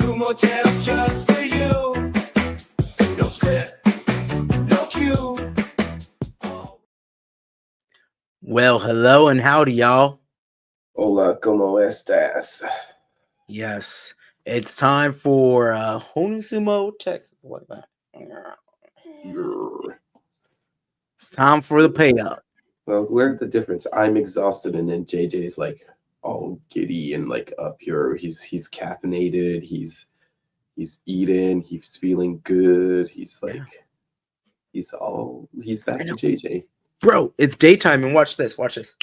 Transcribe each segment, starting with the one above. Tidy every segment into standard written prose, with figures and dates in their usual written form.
sumo jam just for you. No script, no cue. Well, hello and howdy, y'all. Hola, ¿cómo estás? Yes, it's time for Honu Sumo, Texas, like that. It's time for the pay up. Well, where's the difference? I'm exhausted, and then JJ's like all giddy and like up here. He's caffeinated. He's eating. He's feeling good. He's like he's back to JJ. Bro, it's daytime, and watch this. Watch this.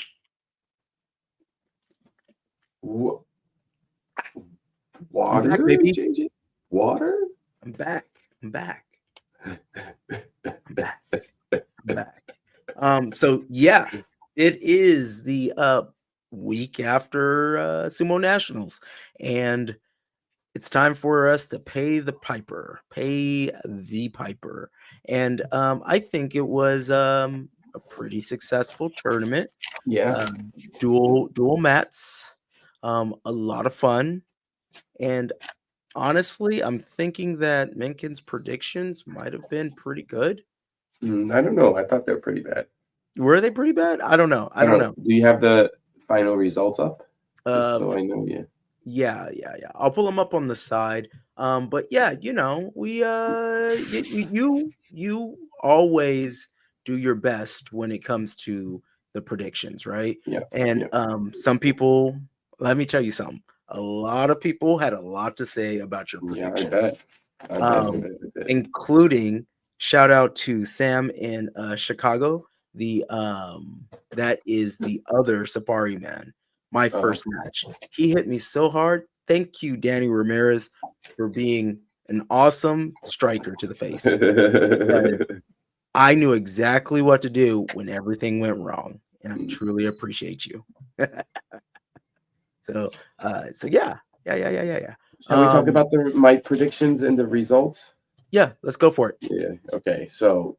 Water, back, baby. JJ? Water? I'm back. I'm back. So yeah, it is the week after Sumo Nationals, and it's time for us to pay the piper. And I think it was a pretty successful tournament. Yeah. Dual mats, a lot of fun, and honestly, I'm thinking that Mengkin's predictions might have been pretty good. I don't know. I thought they were pretty bad. Were they pretty bad? I don't know. I don't know. Do you have the final results up? Just so I know, yeah. I'll pull them up on the side. But yeah, we you always do your best when it comes to the predictions, right? Yeah. And some people, let me tell you something. A lot of people had a lot to say about your prediction. Yeah, I bet. Including shout out to Sam in Chicago. That is the other Sapari man. My first match. He hit me so hard. Thank you, Danny Ramirez, for being an awesome striker to the face. I knew exactly what to do when everything went wrong, and I truly appreciate you. So yeah. Shall we talk about my predictions and the results? Yeah, let's go for it. Yeah. Okay. So,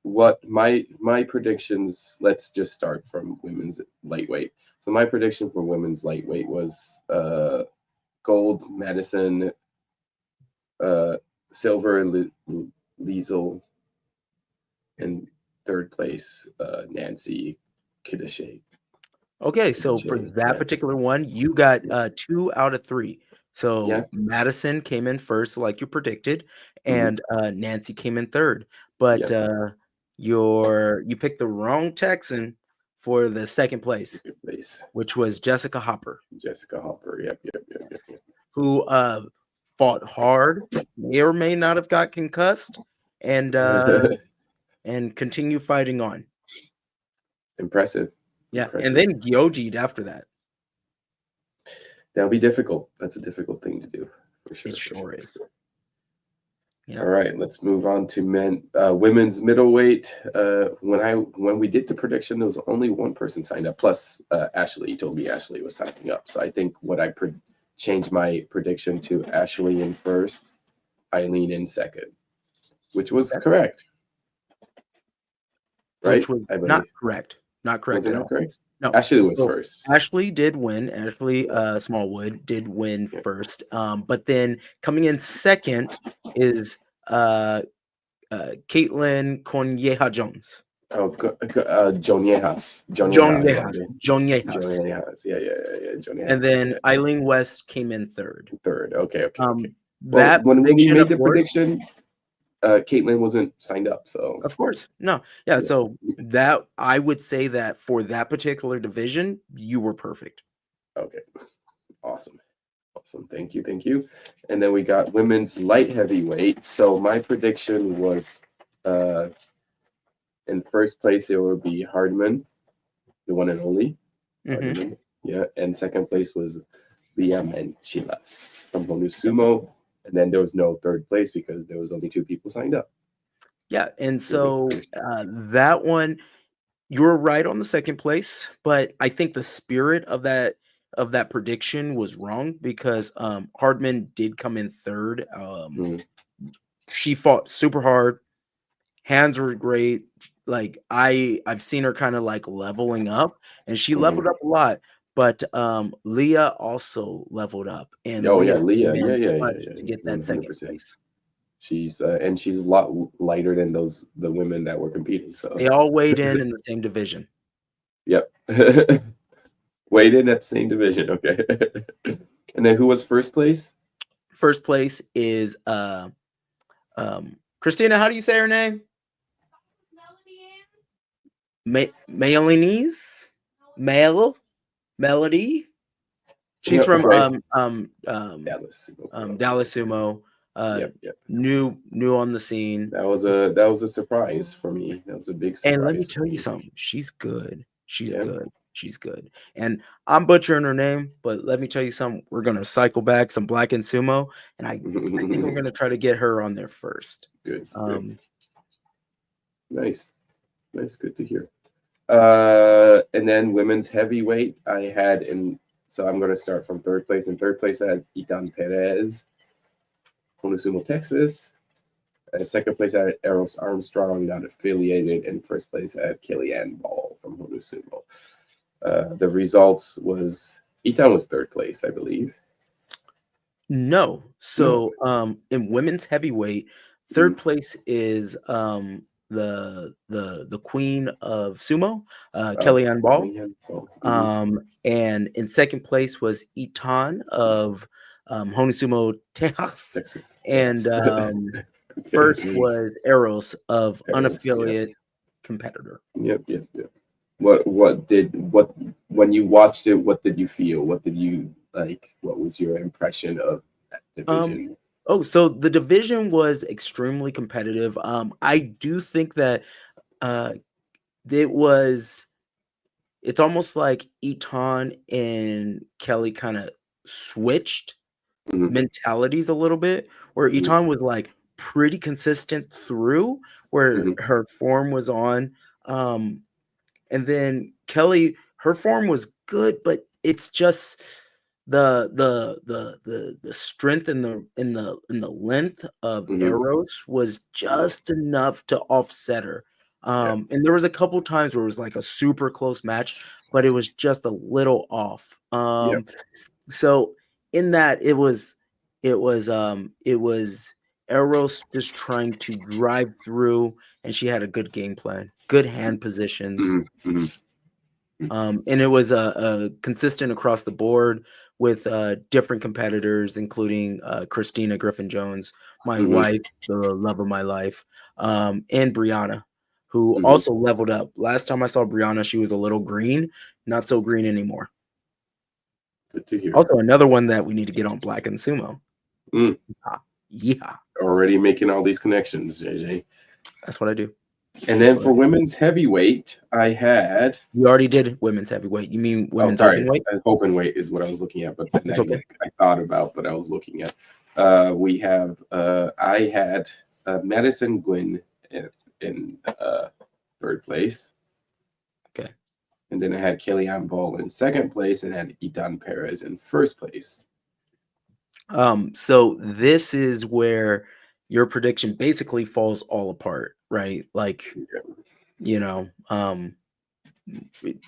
what my predictions? Let's just start from women's lightweight. So my prediction for women's lightweight was gold Madison, silver Liesel, and third place Nancy Kidashay. Okay, so for that particular one, you got 2 out of 3. So Madison came in first, like you predicted, and Nancy came in third. But you picked the wrong Texan for the second place, which was Jessica Hopper. Yep. Who fought hard, may or may not have got concussed, and continue fighting on. Impressive. Yeah, and then Gyoji'd after that. That'll be difficult. That's a difficult thing to do, for sure. It sure is. Yeah. All right, let's move on to women's middleweight. When we did the prediction, there was only one person signed up. Plus, Ashley told me Ashley was signing up. So I think changed my prediction to Ashley in first, Eileen in second, which was correct. Right? Which was not correct. Not correct at all. Correct? No, Ashley was first. Ashley did win. Ashley Smallwood did win first. But then coming in second is Caitlin Conyeha Jones. Oh, Joniejas. Yeah. And then Eileen West came in third. Okay. When we made the prediction, Caitlin wasn't signed up, so of course, no, yeah. So that I would say that for that particular division, you were perfect. Okay, awesome. Thank you. And then we got women's light heavyweight. So my prediction was, in first place it would be Hardman, the one and only. Hardman, yeah. And second place was Leah Manchilas from Honu Sumo. And then there was no third place because there was only 2 people signed up. Yeah, and so that one, you're right on the second place, but I think the spirit of that prediction was wrong because Hardman did come in third. She fought super hard. Hands were great. Like I've seen her kind of like leveling up, and she leveled up a lot. but Leah also leveled up, and Oh Leah yeah, came Leah. in Yeah. clutch to get that second 100%. place. She's and she's a lot lighter than the women that were competing. So They all weighed in the same division. yep, weighed in at the same division. Okay, and then who was first place? First place is Christina. How do you say her name? Mayonnaise? Melody. She's from Right. Dallas Dallas. Sumo. Yep. New on the scene. That was a surprise for me. That was a big surprise. And let me for tell you me. something. She's good. She's Yeah. good. She's good. And I'm butchering her name, but let me tell you something. We're gonna cycle back some Black and Sumo, and I think we're gonna try to get her on there first. Good. Nice. Good to hear. And then women's heavyweight, I had so I'm going to start from third place. In third place, I had Itan Perez, Honu Sumo, Texas. Second place, I had Eros Armstrong, not affiliated. And first place, I had Kellyanne Ball from Honu Sumo. The results was Itan was third place, I believe. No. So in women's heavyweight, third place is the queen of sumo, Kellyanne Ball. And in second place was Itan of Honu Sumo, Texas. And first was Eros of unaffiliated competitor. Yep. What when you watched it, what did you feel? What did you like? What was your impression of that division? So the division was extremely competitive. I do think that it's almost like Itan and Kelly kind of switched mentalities a little bit, where Itan was like pretty consistent through, where her form was on. And then Kelly, her form was good, but it's just the strength in the length of Eros was just enough to offset her. And there was a couple times where it was like a super close match, but it was just a little off. So in that it was Eros just trying to drive through, and she had a good game plan, good hand positions. And it was consistent across the board with different competitors, including Christina Griffin-Jones, my wife, the love of my life, and Brianna, who also leveled up. Last time I saw Brianna, she was a little green, not so green anymore. Good to hear. Also, another one that we need to get on Black and Sumo. Yeah. Already making all these connections, JJ. That's what I do. And then for women's heavyweight, I had. You already did women's heavyweight. You mean women's open weight? Open weight is what I was looking at, but then I thought about, but I was looking at. We have. I had Madison Gwynn in third place. Okay. And then I had Kellyanne Ball in second place, and had Itan Perez in first place. So this is where your prediction basically falls all apart, right? Like,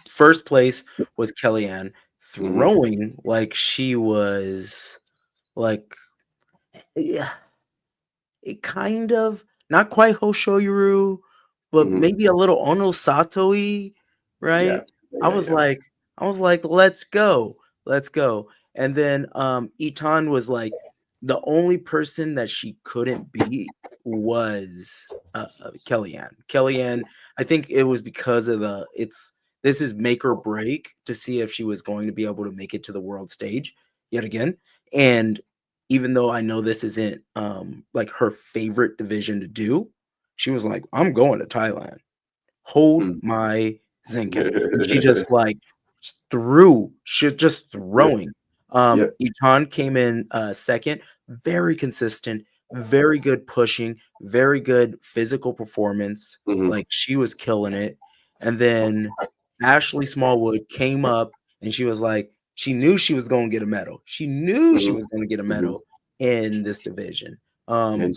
first place was Kellyanne throwing like she was like, yeah, it kind of not quite Hoshoyuru, but maybe a little Ono Sato-y, right? I was like, let's go. And then Itan was like, the only person that she couldn't beat was Kellyanne. Kellyanne, I think it was because of this is make or break to see if she was going to be able to make it to the world stage yet again. And even though I know this isn't like her favorite division to do, she was like, I'm going to Thailand. Hold my Zenken. And she just like just throwing. Itan came in second, very consistent, very good pushing, very good physical performance. Like she was killing it. And then Ashley Smallwood came up and she was like, she knew she was going to get a medal. She knew she was going to get a medal in this division.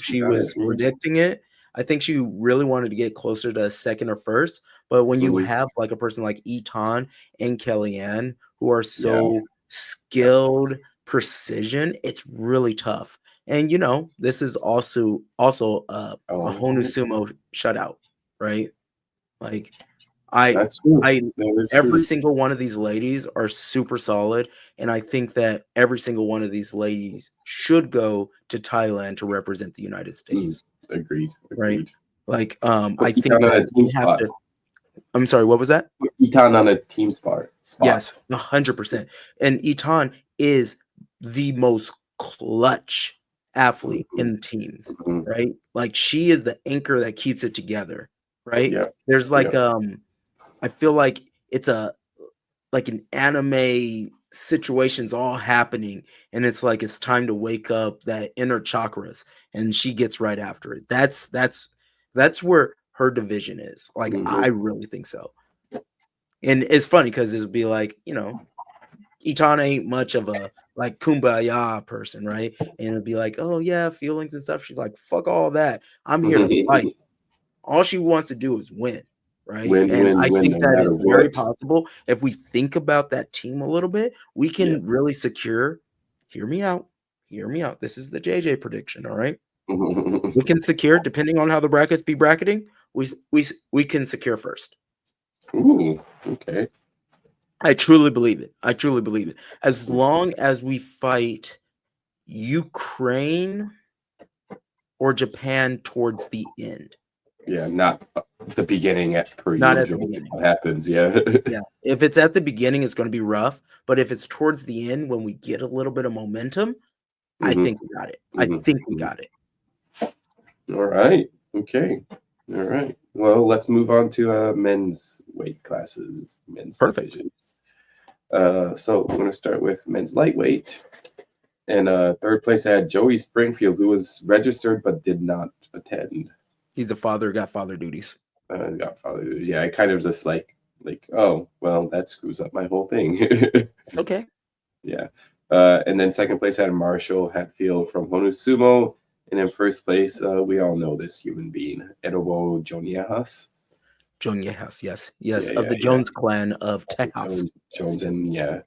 She was predicting it. I think she really wanted to get closer to second or first. But when you Mhm. have like a person like Eton and Kellyanne who are Yeah. so skilled, precision, it's really tough. And this is also a Oh, Honu sumo shutout, right? Like I that's true. I That is every true. single one of these ladies are super solid, and I think that every single one of these ladies should go to Thailand to represent the United Mm, States, agreed. right? Agreed. Like, Put I think Eton on that a team we have spot. to. I'm sorry, what was that? Put Eton on a team spot. Yes, 100%. And Eton is the most clutch athlete Mhm, in teams, mhm. right? Like she is the anchor that keeps it together, right? Yeah. There's like Yeah. I feel like it's like an anime situations all happening, and it's like it's time to wake up that inner chakras, and she gets right after it. That's where her division is. Like Mhm. I really think so. And it's funny because it'd be like, Itan ain't much of a like kumbaya person, right? And it'd be like, oh yeah, feelings and stuff. She's like, fuck all that. I'm here to fight. All she wants to do is win, right? Win, And win, I win, think no that matter it's very what. possible if we think about that team a little bit, we Yeah. can really secure. Hear me out. Hear me out. This is the JJ prediction, all right? We can secure, depending on how the brackets be bracketing, we can secure first. Ooh, okay. I truly believe it. I truly believe it. As long as we fight Ukraine or Japan towards the end, Yeah, not the beginning per not at the usual. beginning. What happens? Yeah. Yeah. If it's at the beginning, it's going to be rough. But if it's towards the end, when we get a little bit of momentum, I Mhm, think we got it. I mhm, think we mhm. got it. All right. Okay. All right. Well, let's move on to men's weight classes, men's Perfect. divisions. So I'm going to start with men's lightweight. And third place, I had Joey Springfield, who was registered but did not attend. He's a father, got father duties. Got followed. Yeah, I kind of just oh, well, that screws up my whole thing. Okay. Yeah. And then second place, I had Marshall Hatfield from Honu Sumo. And in first place, we all know this human being, Edobo Joniahas. Jones, yes. Yes. Yeah, Of yeah, the yeah. Jones clan of Tejas. Jones and yeah,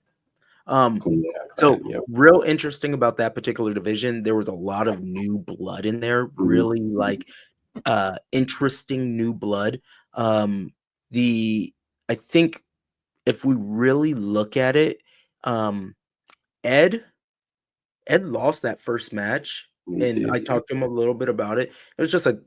Um, Kunia so clan. Yep. real interesting about that particular division, there was a lot of new blood in there, Mhm. really like interesting new blood. The I think if we really look at it, Ed Ed lost that first match, He and I did. Yep. talked to him a little bit about it. It was just like,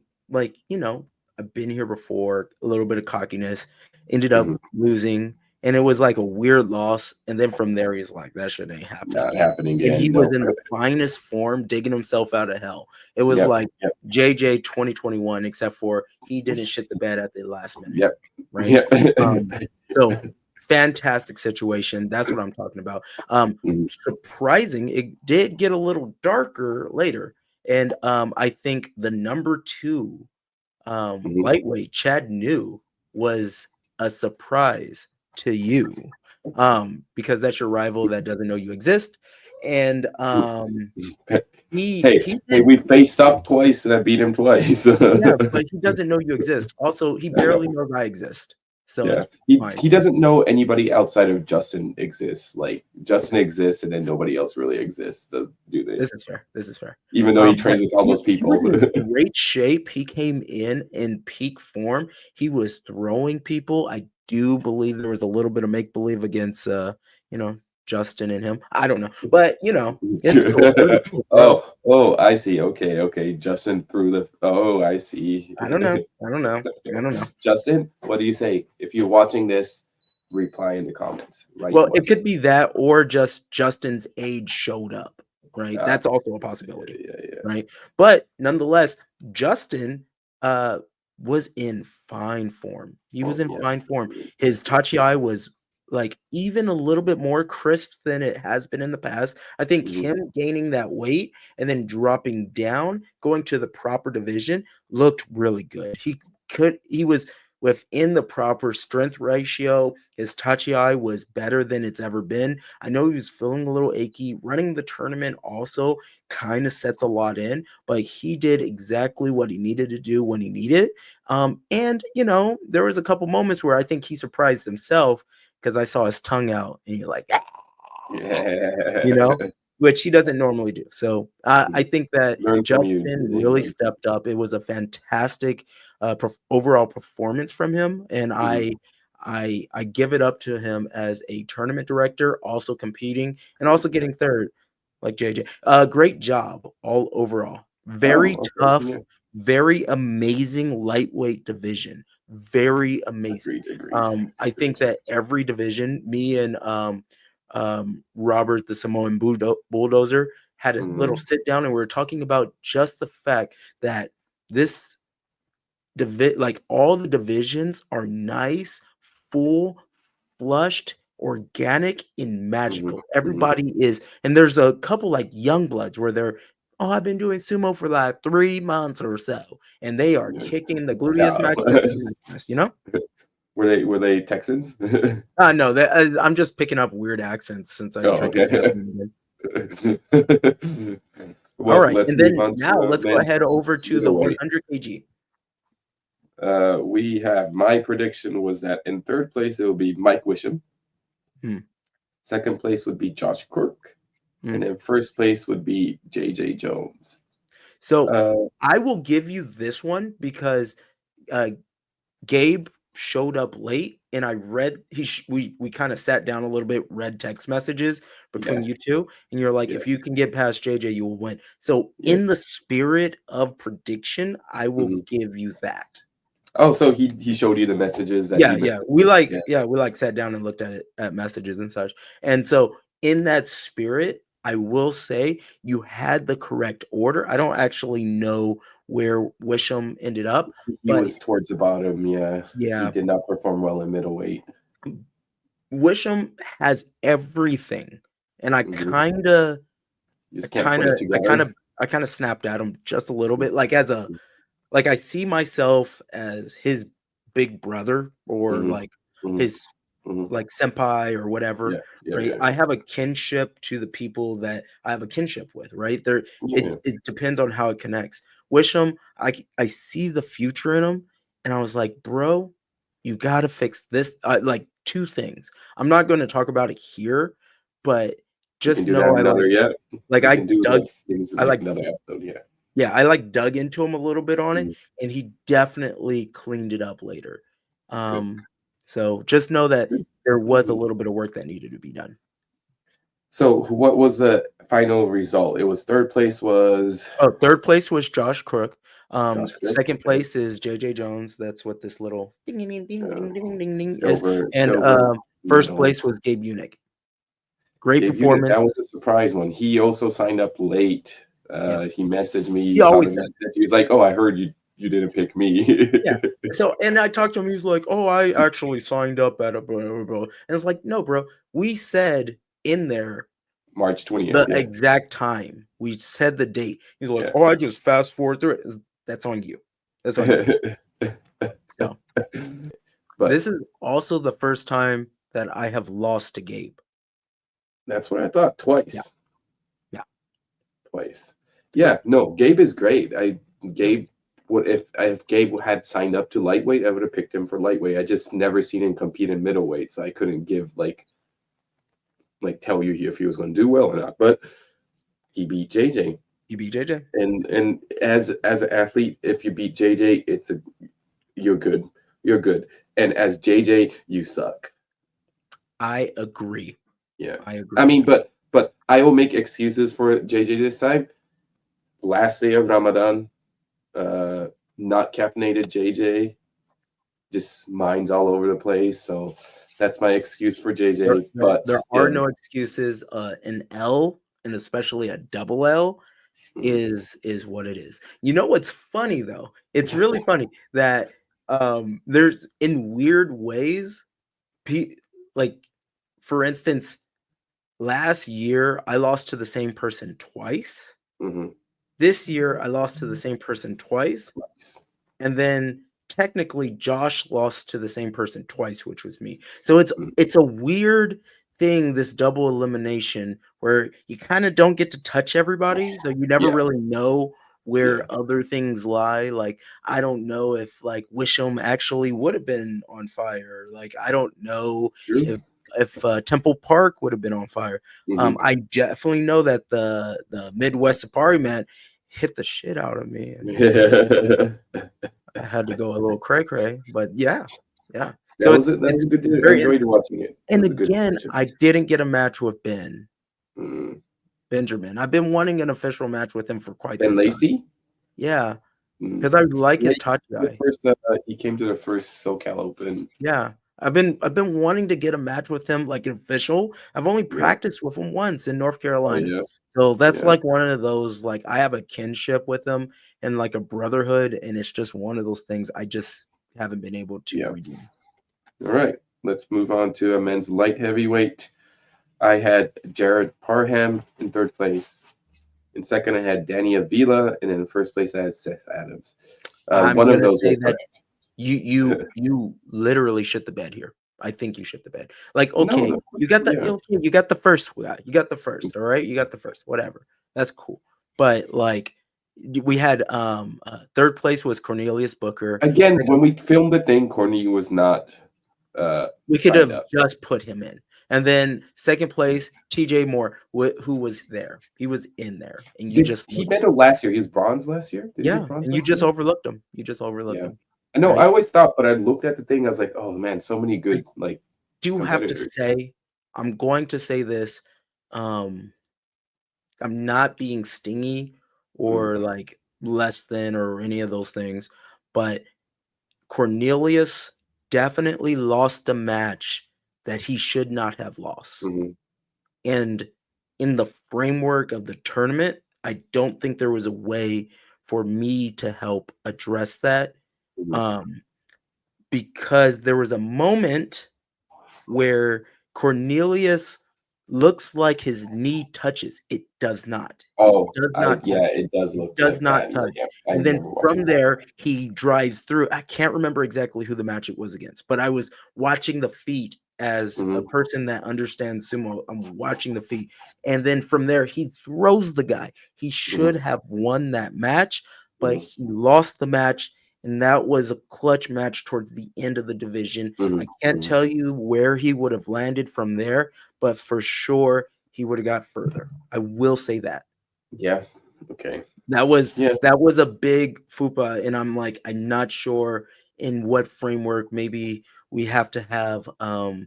I've been here before, a little bit of cockiness, ended up Mhm. losing, and it was like a weird loss. And then from there, he's like, that shit ain't happening Not again. happening And he again. was No. in the finest form, digging himself out of hell. It was Yep. like Yep. JJ 2021, except for he didn't shit the bed at the last minute, Yep. right? Yep. So fantastic situation. That's what I'm talking about. Mhm. Surprising, it did get a little darker later. And I think the number 2 Mhm. lightweight, Chad New, was a surprise to you. Because that's your rival that doesn't know you exist. And Hey, he hey, did, we faced up twice and I beat him twice. yeah, but he doesn't know you exist. Also, he I know. barely knows I exist. So Yeah. it's He fine. he doesn't know anybody outside of Justin exists. Like Justin exists and then nobody else really exists, do they? This is fair. This is fair. Even though he But trains with all those he was people. in great shape. He came in peak form. He was throwing people. I do believe there was a little bit of make believe against you know, Justin and him. I don't know, but it's cool. It was cool, bro. Oh, I see. Okay, okay. Justin threw the. Oh, I see. I don't know. I don't know. I don't know. Justin, what do you say? If you're watching this, reply in the comments. Right Well, one. it could be that or just Justin's age showed up, right? Uh, That's also a yeah, possibility, yeah, yeah. right? But nonetheless, Justin was in fine form. He was in Yeah. fine form. His Tachi was like even a little bit more crisp than it has been in the past. I think Mhm. him gaining that weight and then dropping down, going to the proper division looked really good. He was within the proper strength ratio. His touchy eye was better than it's ever been. I know he was feeling a little achy. Running the tournament also kind of sets a lot in, but he did exactly what he needed to do when he needed. And there was a couple moments where I think he surprised himself because I saw his tongue out, and you're like, Yeah. which he doesn't normally do. So I think that Learn from you. Justin really stepped up. It was a fantastic overall performance from him, and I give it up to him as a tournament director, also competing and also getting third, like JJ. Great job all overall. Very Oh, okay. tough, Yeah. very amazing lightweight division. Very amazing. Agreed. I think that every division, me and Robert the Samoan Bulldozer had a little sit down, and we were talking about just the fact that this like all the divisions are nice, full, flushed, organic, and magical. Everybody is, and there's a couple like young bloods where they're, oh, I've been doing sumo for like 3 months or so, and they are kicking the gluteus maximus, Were they Texans? No, I'm just picking up weird accents since I tried to grab them again. Well, All right, let's and move then on now to let's go ahead over to the middleweight. 100 kg. We have, my prediction was that in third place it will be Mike Wisham. Second place would be Josh Quirk. And then first place would be JJ Jones. So I will give you this one because Gabe showed up late, and I read we kind of sat down a little bit, read text messages between you two, and you're like, if you can get past JJ, you will win. So in the spirit of prediction, I will give you that. Oh, so he showed you the messages that we sat down and looked at messages and such. And so in that spirit, I will say you had the correct order. I don't actually know where Wisham ended up. He was towards the bottom, He did not perform well in middleweight. Wisham has everything. And I kind of snapped at him just a little bit. Like I see myself as his big brother or like his like senpai or whatever, right? I have a kinship to the people that I have a kinship with, right? It depends on how it connects. Wisham, I see the future in him, and I was like, bro, you got to fix this. Like 2 things. I'm not going to talk about it here, but just know I dug into him a little bit on it, and he definitely cleaned it up later. So just know that there was a little bit of work that needed to be done. So what was the final result? It was third place was Josh Crook. Second place is JJ Jones. That's what this little ding ding ding ding ding ding ding is. And first place was Gabe Unick. Great performance. That was a surprise one. He also signed up late. He messaged me. He saw the message. He was like, "Oh, I heard you didn't pick me." So, and I talked to him. He's like, "Oh, I actually signed up at a blah, blah, blah." And it's like, "No, bro. We said in there March 20th. The exact time. We said the date." He's like, "Oh, I just fast forward through it." That's on you. That's on you. So, but this is also the first time that I have lost to Gabe. That's what I thought. Twice. Yeah. Twice. Yeah. No, Gabe is great. Gabe would if Gabe had signed up to lightweight, I would have picked him for lightweight. I just never seen him compete in middleweight, so I couldn't give tell you if he was going to do well or not. But he beat JJ. And as an athlete, if you beat JJ, you're good. You're good. And as JJ, you suck. I agree. Yeah, I agree. I mean, but I will make excuses for JJ this time. Last day of Ramadan, not caffeinated JJ, just minds all over the place. So that's my excuse for JJ. But there are no excuses. An L, and especially a double L, is what it is. You know what's funny though? It's really funny that there's in weird ways, like for instance, last year I lost to the same person twice. This year I lost to the same person twice, and then technically Josh lost to the same person twice, which was me. So Mm. it's a weird thing, this double elimination, where you kind of don't get to touch everybody, so you never Yeah. really know where Yeah. other things lie. Like, I don't know if like Wisham actually would have been on fire. Like, I don't know True. if Temple Park would have been on fire. Mhm. I definitely know that the Midwest Safari man hit the shit out of me, and I had to go a little cray cray. But yeah. So That was it's a good I very enjoyed watching it. It and was a good again, prediction. I didn't get a match with Mm. Benjamin. I've been wanting an official match with him for quite Ben some time. Lacey? Yeah, Mm. because I like Yeah, his touch guy. he came to the first SoCal Open. Yeah, I've been wanting to get a match with him, like an official. I've only Yeah. practiced with him once in North Oh, Carolina. yeah. So that's Yeah. like one of those, like, I have a kinship with him and like a brotherhood, and it's just one of those things I just haven't been able to Yeah. redeem. All right. Let's move on to a men's light heavyweight. I had Jared Parham in third place. In second, I had Danny Avila, and in first place, I had Seth Adams. I'm One of gonna those say were that correct. you literally shit the bed here. I think you shit the bed. Like, No, okay, no, you got the yeah. okay, you got the first guy. You got the first, all right? You got the first, whatever. That's cool. But like, we had third place was Cornelius Booker. Again, when we filmed the thing, Corny was not We could signed have up. just put him in. And then second place, TJ Moore, who was there. He was in there. And you just He medaled last year. He was bronze last year. Did he yeah, get bronze and you last just year? overlooked him. You just overlooked Yeah. him. I know. Right? I always thought, but I looked at the thing. I was like, oh man, so many good like Do have to competitors. say, I'm going to say this. I'm not being stingy or like less than or any of those things, but Cornelius definitely lost a match that he should not have lost. Mm-hmm. And in the framework of the tournament, I don't think there was a way for me to help address that. Mm-hmm. Because there was a moment where Cornelius looks like his knee touches. It does not. Oh, It does not touch. it does It look does like not that. touch. Yeah, I And then remember watching from that. there, he drives through. I can't remember exactly who the match it was against, but I was watching the feet as a Mm-hmm. person that understands sumo. I'm watching the feet. And then from there, he throws the guy. He should have won that match, but he lost the match. And that was a clutch match towards the end of the division. Mm-hmm. I can't tell you where he would have landed from there, but for sure he would have got further. I will say that. Yeah. Okay. That was Yeah. a big fupa, and I'm not sure in what framework. Maybe we have to have I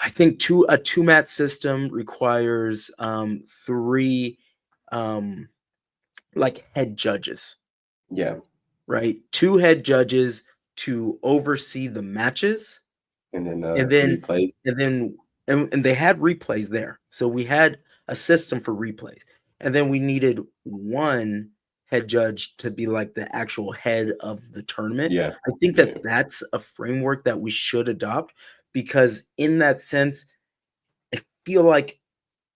think a two mat system requires three like head judges, Yeah. right? Two head judges to oversee the matches, And then and then replay. and they had replays there. So we had a system for replays. And then we needed one head judge to be like the actual head of the tournament. Yeah. I think that that's a framework that we should adopt, because in that sense, I feel like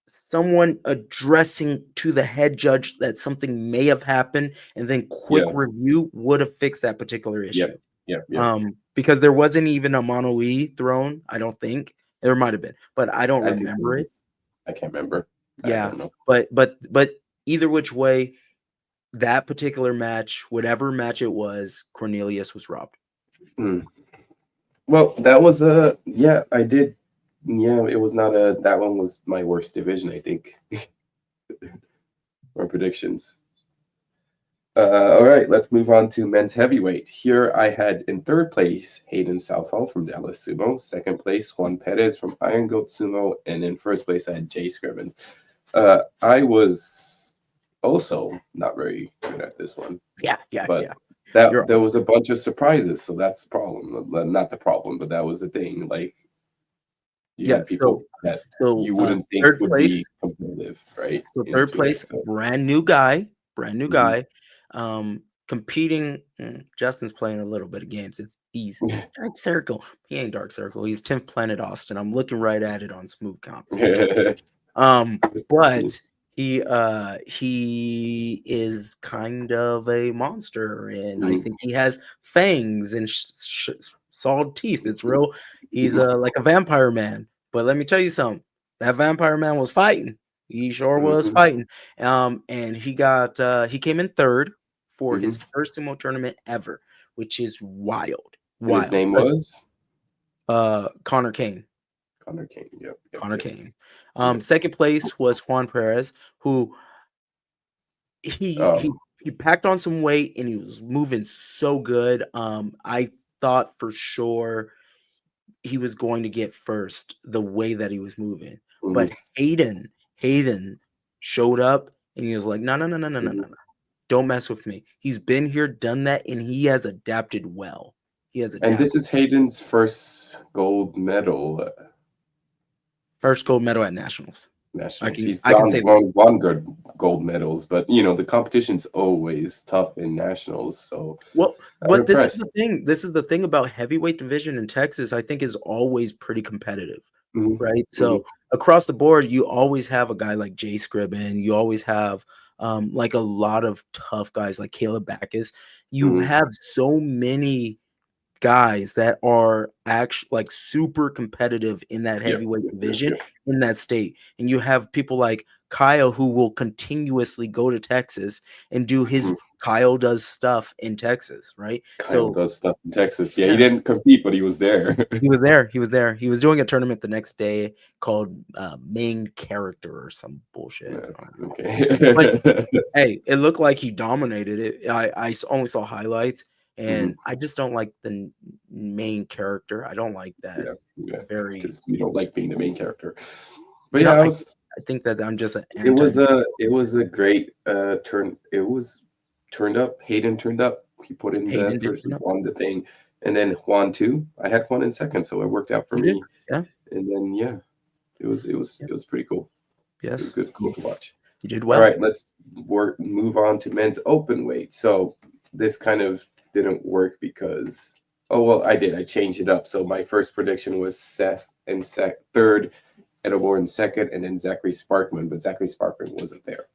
someone addressing to the head judge that something may have happened and then quick review would have fixed that particular issue. Yeah. Because there wasn't even a mono E thrown, I don't think. There might have been, but I don't remember it. I can't remember. Yeah. I don't know. But either which way, that particular match, whatever match it was, Cornelius was robbed. Well, that was I did. Yeah, it was not that one was my worst division, I think. Or predictions. All right, let's move on to men's heavyweight. Here I had in third place Hayden Southall from Dallas Sumo. Second place Juan Perez from Iron Goat Sumo, and in first place I had Jay Scrivens. I was also not very good at this one. But there was a bunch of surprises, so that's the problem. Not the problem, but that was the thing. Like, you had people that you wouldn't think would be competitive, right? So third place, brand new guy, competing. Justin's playing a little bit of games. He's Dark Circle. He ain't Dark Circle. He's 10th Planet Austin. I'm looking right at it on Smooth Comp. But He is kind of a monster, and I Mm. think he has fangs and solid teeth. It's real. He's like a vampire man. But let me tell you something. That vampire man was fighting. He sure was Mhm. fighting. And he came in third for his Mhm. first sumo tournament ever, which is wild. And his Wild. name was Connor Kane. Connor King. Yep. Yep. Connor Yep. Kane. Yep. Second place was Juan Perez, who he Um, he he packed on some weight and he was moving so good. I thought for sure he was going to get first the way that he was moving. But mhm. Hayden showed up and he was like, no, no, no, no, no, no, no, Mhm. no. Don't mess with me. He's been here, done that, and he has adapted well. He has And this adapted. is Hayden's first gold medal First gold medal at nationals. nationals. He's I can won say that. won good gold medals, but the competition's always tough in nationals. So Well, I'm but this is impressed. the thing. This is the thing about heavyweight division in Texas, I think is always pretty competitive, Mhm. right? Mhm. So across the board, you always have a guy like Jay Scribbin. You always have like a lot of tough guys like Caleb Backus. You Mhm. have so many guys that are actually like super competitive in that Yep. heavyweight Yep. Yep. division Yep. in that state. And you have people like Kyle who will continuously go to Texas and do his Mhm. Kyle does stuff in Texas, right? Kyle So does stuff in Texas. Yeah, he yeah, didn't compete, but he was there. he was there. He was there. He was doing a tournament the next day called Main Character or some bullshit. Yeah, I don't know. But okay. hey, it looked like he dominated it. Only saw highlights, Mhm. and I just don't like the main character. I don't like that Yeah, yeah, very. because you don't like being the main character. But You know, yeah, I think that I'm just an it anti. was a great turn. It was turned up. Hayden turned up. He put in the Hayden did effort. He turn up. won the thing, and then Juan too. I had Juan in second, so it worked out for You did, me. yeah, And then yeah, yeah, it was pretty cool. It was yes, good, cool to watch. you did All well. right, let's move on to men's open weight. So this kind of didn't work because I did. I changed it up. So my first prediction was Seth in third, Edibor in second, and then Zachary Sparkman, but Zachary Sparkman wasn't there.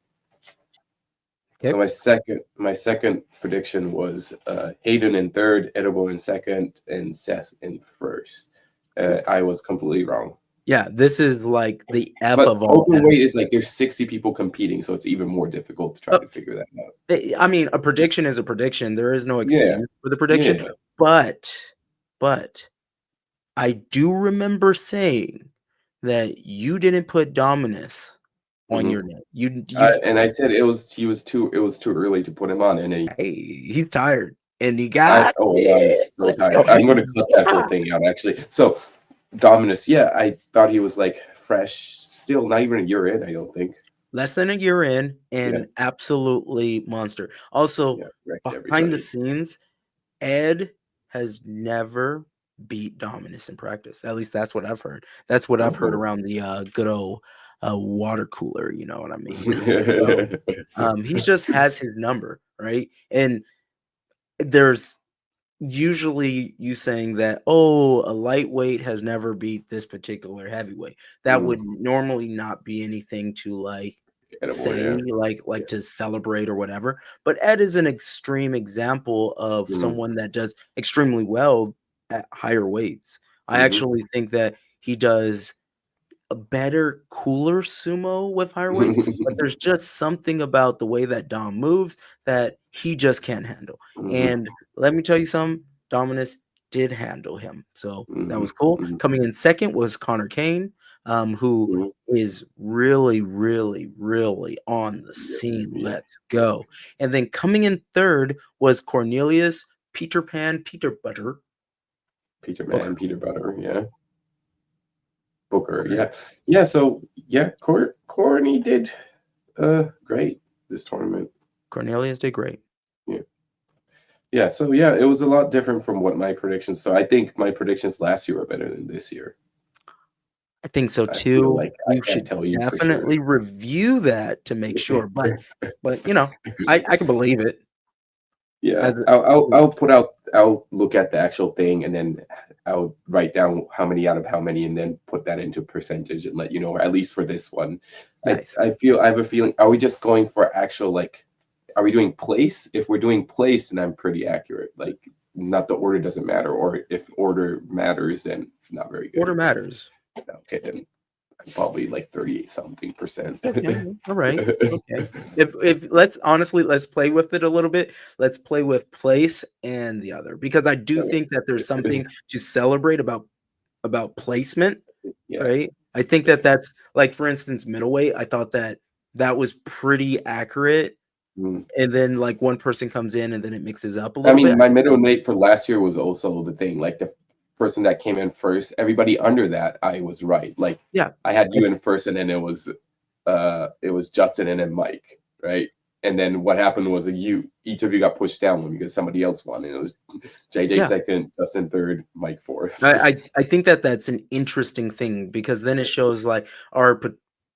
So Okay, my second prediction was Hayden in third, Edibor in second, and Seth in first. I was completely wrong. yeah, this is like the F But of all open weight Fs. is like there's 60 people competing, so it's even more difficult to try to figure that out. I mean, a prediction is a prediction. There is no Yeah, excuse for the prediction, yeah. but but I do remember saying that you didn't put Dominus on Mhm. your name. You And I said it was too early to put him on, and hey, he's tired, and he got I'm it. so Let's go. tired. I'm gonna cut that whole thing out actually. So Dominus, yeah, I thought he was like fresh, still not even a year in, I don't think. Less than a year in, Yeah, and absolutely monster. Also, yeah, wrecked behind the everybody. scenes, Ed has never beat Dominus in practice. At least that's what I've heard. That's what I've heard Oh. around the good old water cooler. You know what I mean? So he just has his number, right? And there's usually you saying that, oh, a lightweight has never beat this particular heavyweight. That would Mm, normally not be anything to like edible, say, yeah. like to celebrate or whatever. But Ed is an extreme example of Mhm, someone that does extremely well at higher weights. I mhm. actually think that he does a better, cooler sumo with higher weights, but there's just something about the way that Dom moves that he just can't handle. Mhm, And let me tell you something, Dominus did handle him. So that mhm, was cool. mhm, Coming in second was Connor Kane, who mhm. is really, really, really on the Yep, scene. yep. Let's go. And then coming in third was Cornelius Peter Pan Peter Butter Peter Booker. Man, Peter Butter, yeah. Booker, yeah. Yeah, so yeah, Courtney did great this tournament. Cornelius did great. Yeah. Yeah, so yeah, it was a lot different from what my predictions. So I think my predictions last year were better than this year. I think so I feel too. like I You can't should tell you for sure. definitely review that to make sure. But you know, I can believe it. Yeah, As a, I'll look at the actual thing, and then I'll write down how many out of how many, and then put that into percentage and let you know, at least for this one. nice. I have a feeling, are we just going for actual, like, are we doing place? If we're doing place, then I'm pretty accurate. Like, not the order doesn't matter, or if order matters, then not very good. Order matters. Okay, then I'm probably like 38 something percent. Okay, all right. Okay. If let's play with it a little bit. Let's play with place and the other, because I do think that there's something to celebrate about placement, Yeah. right? I think that that's like, for instance, middleweight. I thought that was pretty accurate, Mm. and then like one person comes in and then it mixes up a I little mean, bit. my middle weight for last year was also the thing. Like, the person that came in first, everybody under that, I was right. Like, Yeah, I had you in first, and then it was Justin and then Mike, right? And then what happened was each of you got pushed down one because somebody else won. And it was JJ yeah. second, Justin third, Mike fourth. I think that that's an interesting thing, because then it shows like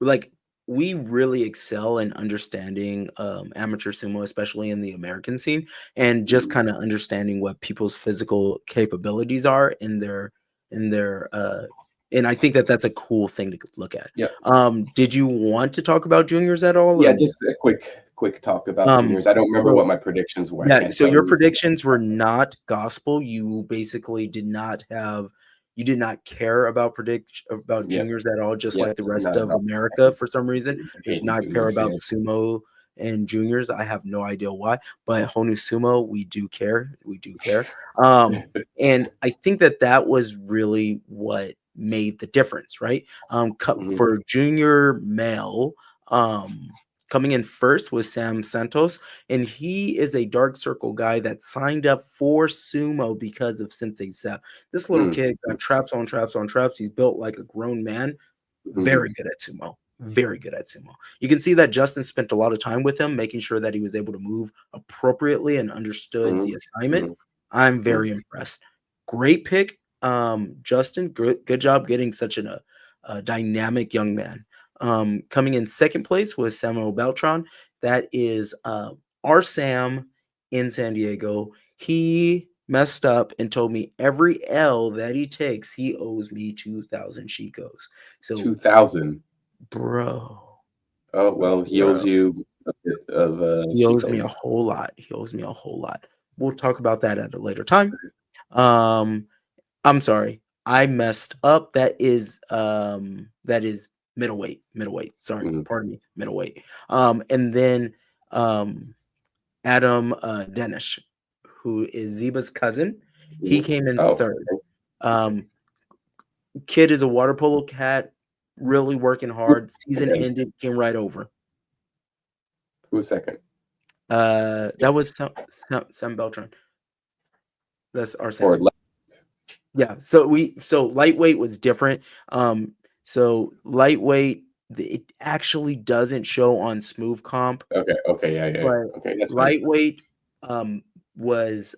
like we really excel in understanding amateur sumo, especially in the American scene, and just kind of understanding what people's physical capabilities are in their and I think that that's a cool thing to look at. Yeah. Did you want to talk about juniors at all? Yeah, Or just a quick talk about juniors. I don't remember so what my predictions were. I yeah, can't so tell your you. predictions were not gospel. You basically you did not care about Yeah. juniors at all, just Yeah, like the rest not at of all. America for some reason I does hate not care juniors, about yeah. sumo and juniors. I have no idea why, but Honu Sumo, we do care. We do care. And I think that that was really what made the difference, right? For junior male, coming in first was Sam Santos, and he is a dark circle guy that signed up for sumo because of Sensei Sep. This little kid got traps on traps on traps. He's built like a grown man. Very good at sumo. Very good at sumo. You can see that Justin spent a lot of time with him, making sure that he was able to move appropriately and understood the assignment. I'm very impressed. Great pick, Justin. Good job getting such a dynamic young man. Coming in second place was Samuel Beltran. That is our Sam in San Diego. He messed up and told me every L that he takes, he owes me 2,000 Chicos. So, 2,000. bro, Oh, well, he owes you a bit of he owes me a Chicos. whole lot. He owes me a whole lot. We'll talk about that at a later time. I'm sorry. I messed up. That is middleweight. Middleweight. Sorry. Pardon me. Middleweight. And then Adam Denish, who is Zeba's cousin. He came in third. Kid is a water polo cat, really working hard. Season ended, came right over. Who was second? That was Sam Beltran. That's our Sam. Yeah. So lightweight was different. So lightweight, it actually doesn't show on Smooth Comp. Okay, yeah. But Okay, that's fine. lightweight was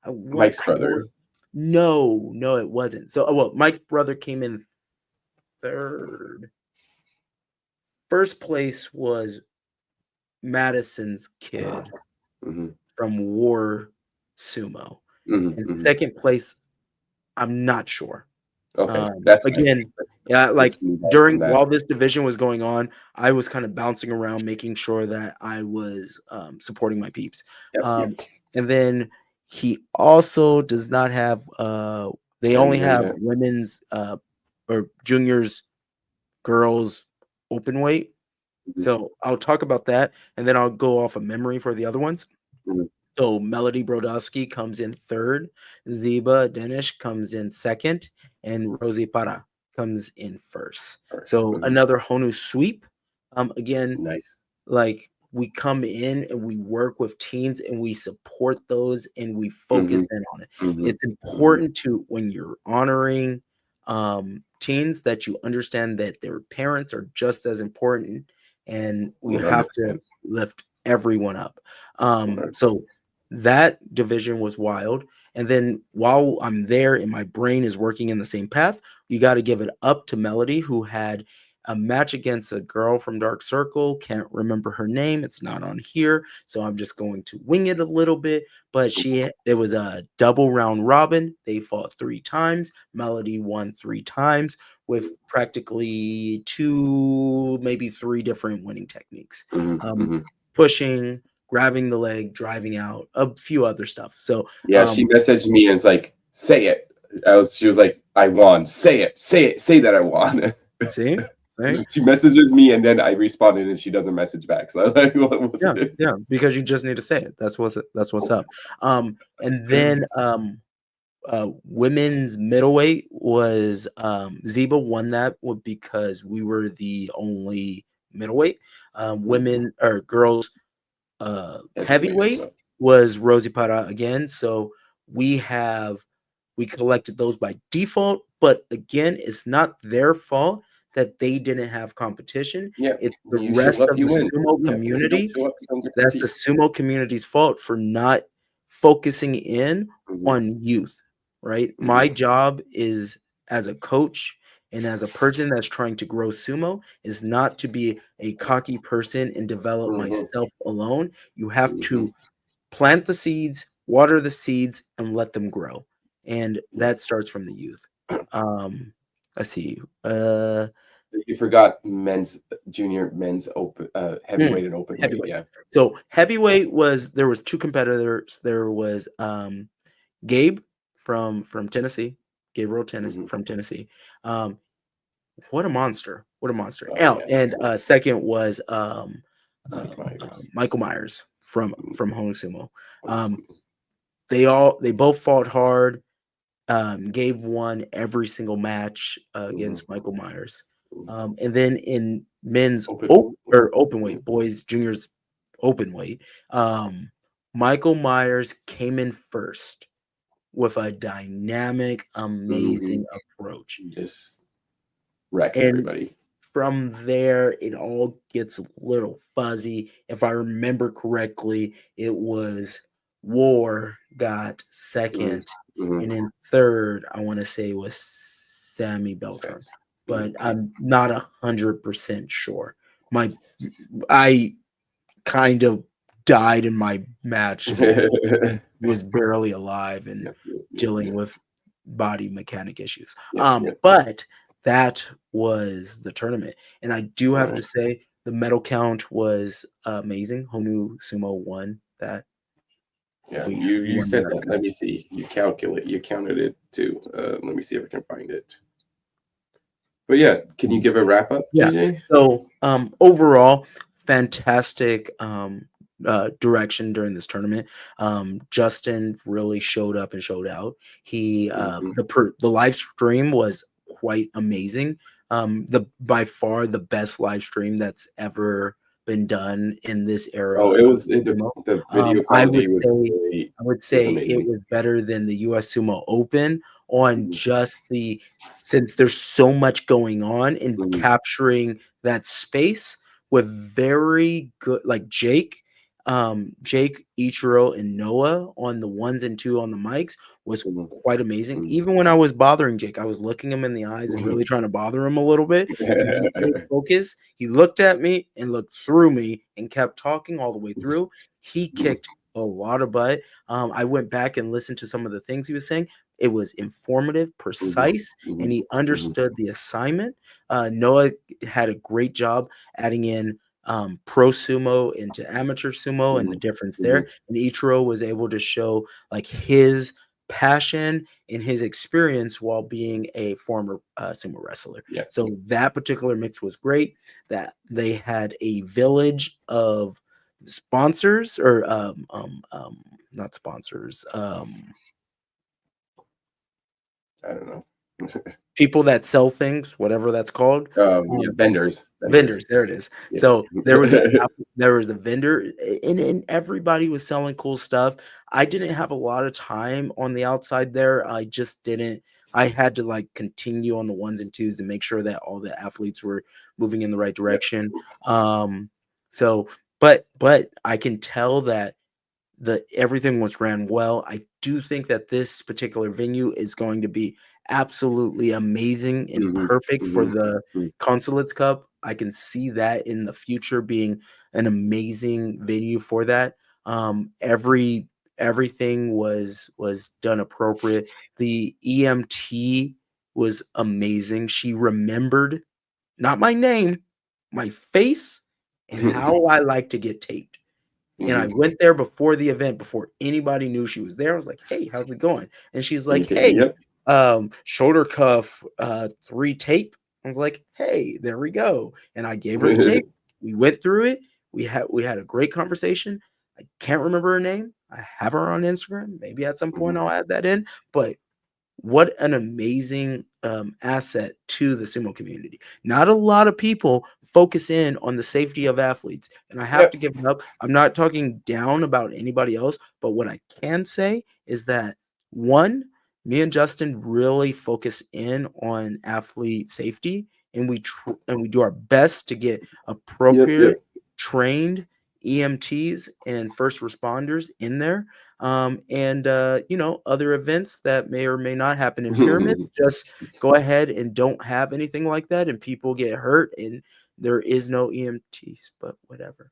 Mike's brother. No, it wasn't. So Mike's brother came in third. First place was Madison's kid from War Sumo. And second place, I'm not sure. Okay, that's again, yeah, like while this division was going on, I was kind of bouncing around, making sure that I was supporting my peeps. And then he also does not have they only have women's or juniors, girls open weight. So I'll talk about that, and then I'll go off of memory for the other ones. So Melody Brodowski comes in third, Zeba Denish comes in second, and Rosie Para comes in first. So another Honu sweep. Again, nice. Like we come in and we work with teens and we support those and we focus in on it. It's important to, when you're honoring teens, that you understand that their parents are just as important, and we have to lift everyone up. So that division was wild. And then while I'm there and my brain is working in the same path, you got to give it up to Melody, who had a match against a girl from Dark Circle. Can't remember her name. It's not on here, so I'm just going to wing it a little bit. But it was a double round robin. They fought 3 times. Melody won 3 times with practically 2, maybe 3 different winning techniques. Pushing, grabbing the leg, driving out, a few other stuff. So yeah, she messaged me and was like, "Say it." She was like, "I won. Say it. Say it. Say that I won." see. She messages me and then I responded and she doesn't message back. So I was like, what's it? Yeah, because you just need to say it. That's what's up. And then women's middleweight was Zeba won that because we were the only middleweight. Women or girls heavyweight was Rosie Para again. So we collected those by default, but again, it's not their fault that they didn't have competition. Yeah, it's the rest of the sumo community. That's the sumo community's fault for not focusing in on youth, right? My job is as a coach and as a person that's trying to grow sumo is not to be a cocky person and develop myself alone. You have to plant the seeds, water the seeds, and let them grow. And that starts from the youth. Let's see. You forgot junior men's open heavyweight and open heavyweight. weight. Yeah. So heavyweight there was 2 competitors. There was Gabe from Tennessee, Gabriel from Tennessee. What a monster! What a monster! And second was Michael Myers from Honu Sumo. They both fought hard. Gabe won every single match against Michael Myers. And then in men's open weight, boys juniors open weight, Michael Myers came in first with a dynamic, amazing approach. Just wreck everybody. From there, it all gets a little fuzzy. If I remember correctly, it was War got second, and in third, I want to say was Sammy Beltran, but I'm not 100% sure. I kind of died in my match. And was barely alive and dealing with body mechanic issues. But that was the tournament. And I do have to say the medal count was amazing. Honu Sumo won that. Yeah, you said that. Let me see. You counted it too. Let me see if I can find it. But yeah, can you give a wrap up, JJ? So overall, fantastic direction during this tournament. Justin really showed up and showed out. He the live stream was quite amazing. By far the best live stream that's ever been done in this era. Oh, it was the video quality was great. I would say it was better than the US Sumo Open on just since there's so much going on and capturing that space with very good, like Jake, Ichiro, and Noah on the 1s and 2 on the mics was quite amazing. Even when I was bothering Jake, I was looking him in the eyes and really trying to bother him a little bit. And he stayed focused. He looked at me and looked through me and kept talking all the way through. He kicked a lot of butt. I went back and listened to some of the things he was saying. It was informative, precise, and he understood the assignment. Noah had a great job adding in pro sumo into amateur sumo and the difference there. And Ichiro was able to show like his passion and his experience while being a former sumo wrestler. So that particular mix was great. That they had a village of sponsors or not sponsors. I don't know. People that sell things, whatever that's called. Vendors. There it is. Yeah. So there was a vendor, and everybody was selling cool stuff. I didn't have a lot of time on the outside there. I just didn't. I had to like continue on the 1s and 2s and make sure that all the athletes were moving in the right direction. So, but I can tell that everything was ran well. I do think that this particular venue is going to be absolutely amazing and perfect for the Consulates Cup. I can see that in the future being an amazing venue for that. Everything was done appropriate. The EMT was amazing. She remembered not my name, my face, and how I like to get taped. And I went there before the event, before anybody knew she was there. I was like, "Hey, how's it going?" And she's like, "Hey, shoulder cuff 3 tape." I was like, "Hey, there we go." And I gave her the tape. We went through it. We had a great conversation. I can't remember her name. I have her on Instagram. Maybe at some point I'll add that in. But what an amazing asset to the sumo community. Not a lot of people focus in on the safety of athletes, and I have to give it up. I'm not talking down about anybody else, but what I can say is that, one, me and Justin really focus in on athlete safety, and we do our best to get appropriate trained EMTs and first responders in there. Other events that may or may not happen in pyramids, just go ahead and don't have anything like that, and people get hurt, and there is no EMTs, but whatever.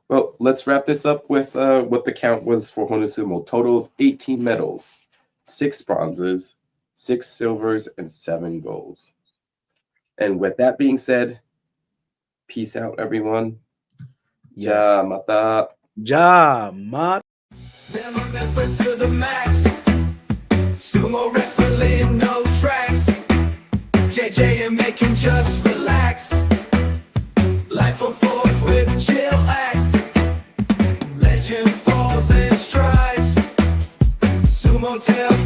Well, let's wrap this up with what the count was for Honu Sumo. Total of 18 medals, 6 bronzes, 6 silvers, and 7 golds. And with that being said, peace out, everyone. Ja mata. Ja mata. Effort to the max. Sumo wrestling, no tracks. JJ and Mengkin, just relax. Life unfolds with chill acts. Legend falls and strides. Sumo tells